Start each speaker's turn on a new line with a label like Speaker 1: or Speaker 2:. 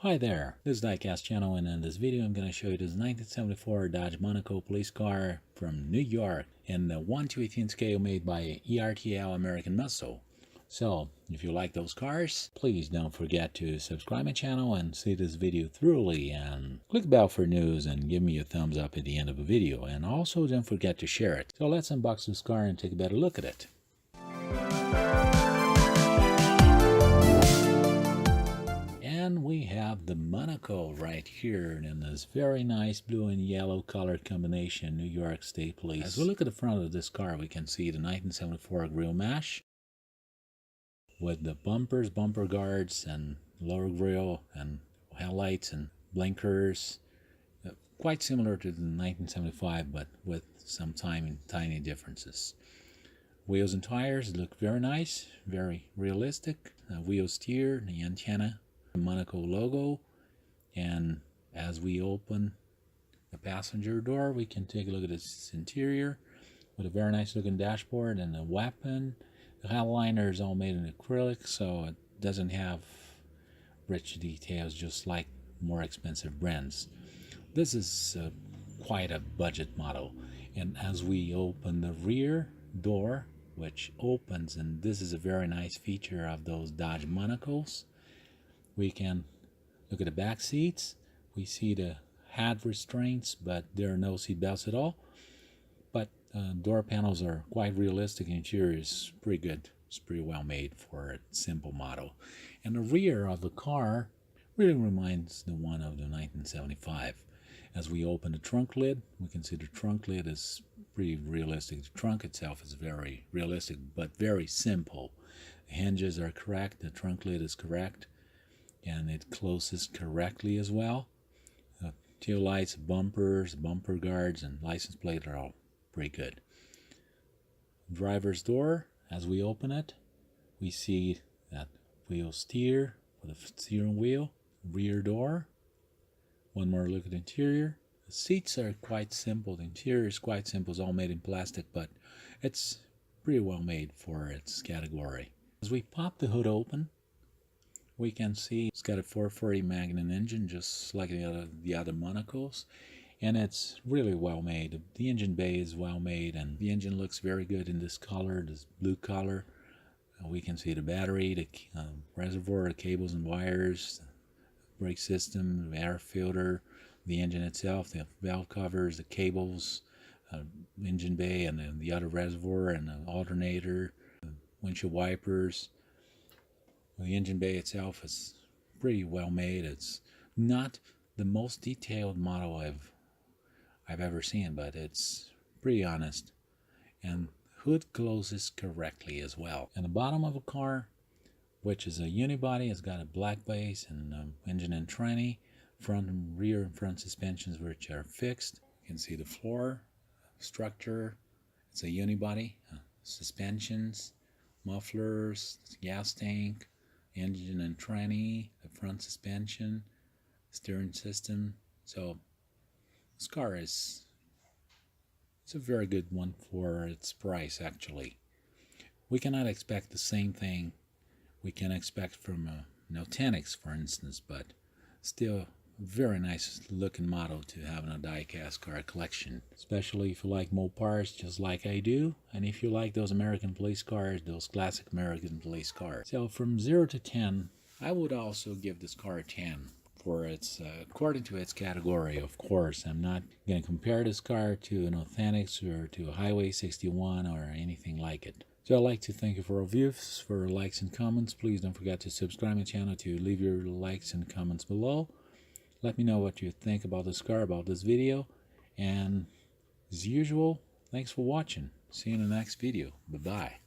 Speaker 1: Hi there, this is Diecast channel, and in this video I'm going to show you this 1974 Dodge Monaco police car from New York in the 1/218 scale made by ERTL American Muscle. So, if you like those cars, please don't forget to subscribe my channel and see this video thoroughly, and click the bell for news and give me a thumbs up at the end of the video, and also don't forget to share it. So let's unbox this car and take a better look at it. And we have the Monaco right here in this very nice blue and yellow color combination, New York State Police. As we look at the front of this car, we can see the 1974 grille mesh with the bumpers, bumper guards, and lower grille, and headlights and blinkers. Quite similar to the 1975, but with some tiny differences. Wheels and tires look very nice, very realistic. Wheel steer, the antenna, the Monaco logo, and as we open the passenger door, we can take a look at its interior with a very nice looking dashboard and a weapon. The headliner is all made in acrylic, so it doesn't have rich details just like more expensive brands. This is quite a budget model, and as we open the rear door, which opens, and this is a very nice feature of those Dodge Monacos, we can look at the back seats. We see the head restraints, but there are no seat belts at all. But door panels are quite realistic. Interior is pretty good. It's pretty well made for a simple model. And the rear of the car really reminds the one of the 1975. As we open the trunk lid, we can see the trunk lid is pretty realistic. The trunk itself is very realistic, but very simple. The hinges are correct. The trunk lid is correct, and it closes correctly as well. Tail lights, bumpers, bumper guards, and license plate are all pretty good. Driver's door, as we open it, we see that wheel steer for the steering wheel. Rear door. One more look at the interior. The seats are quite simple. The interior is quite simple. It's all made in plastic, but it's pretty well made for its category. As we pop the hood open, we can see it's got a 440 Magnum engine, just like the other Monacos, and it's really well made. The engine bay is well made, and the engine looks very good in this color, this blue color. We can see the battery, the reservoir, the cables and wires, the brake system, the air filter, the engine itself, the valve covers, the cables, engine bay, and the other reservoir, and the alternator, the windshield wipers. The engine bay itself is pretty well made. It's not the most detailed model I've ever seen, but it's pretty honest. And hood closes correctly as well. And the bottom of a car, which is a unibody, has got a black base and engine and tranny, front and rear and front suspensions which are fixed. You can see the floor structure. It's a unibody, suspensions, mufflers, gas tank, engine and tranny, the front suspension, steering system. So this car it's a very good one for its price. Actually, we cannot expect the same thing we can expect from an Authentics, for instance, but still very nice looking model to have in a diecast car collection, especially if you like Mopars just like I do, and if you like those American police cars, those classic American police cars. So from 0 to 10, I would also give this car a 10 for its according to its category. Of course, I'm not going to compare this car to an Authentics or to a Highway 61 or anything like it. So I'd like to thank you for your views, for likes and comments. Please don't forget to subscribe to my channel, to leave your likes and comments below. Let me know what you think about this car, about this video. And as usual, thanks for watching. See you in the next video. Bye-bye.